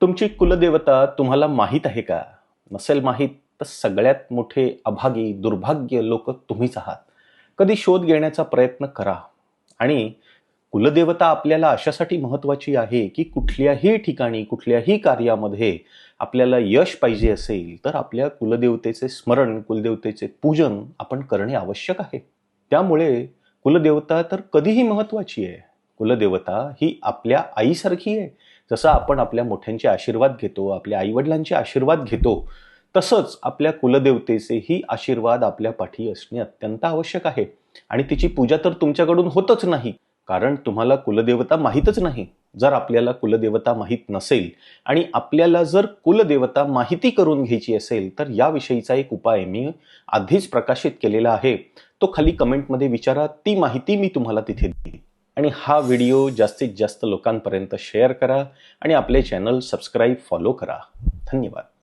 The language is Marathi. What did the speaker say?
तुमची कुलदेवता तुम्हाला माहीत आहे का? नसेल माहीत तर सगळ्यात मोठे अभागी, दुर्भाग्य लोक तुम्हीच आहात. कधी शोध घेण्याचा प्रयत्न करा. आणि कुलदेवता आपल्याला अशासाठी महत्त्वाची आहे, की कुठल्याही ठिकाणी, कुठल्याही कार्यामध्ये आपल्याला यश पाहिजे असेल, तर आपल्या कुलदेवतेचे स्मरण, कुलदेवतेचे पूजन आपण करणे आवश्यक आहे. त्यामुळे कुलदेवता तर कधीही महत्त्वाची आहे. कुलदेवता ही आपल्या आईसारखी आहे. जसं आपण आपल्या मोठ्यांचे आशीर्वाद घेतो, आपल्या आईवडिलांचे आशीर्वाद घेतो, तसंच आपल्या कुलदेवतेचेही आशीर्वाद आपल्या पाठी असणे अत्यंत आवश्यक आहे. आणि तिची पूजा तर तुमच्याकडून होतच नाही, कारण तुम्हाला कुलदेवता माहीतच नाही. जर आपल्याला कुलदेवता माहीत नसेल आणि आपल्याला जर कुलदेवता माहिती करून घ्यायची असेल, तर याविषयीचा एक उपाय मी आधीच प्रकाशित केलेला आहे. तो खाली कमेंटमध्ये विचारा, ती माहिती मी तुम्हाला तिथे देईन. आणि हा व्हिडिओ जास्तीत जास्त लोकांपर्यंत शेअर करा आणि आपले चॅनल सबस्क्राईब, फॉलो करा. धन्यवाद.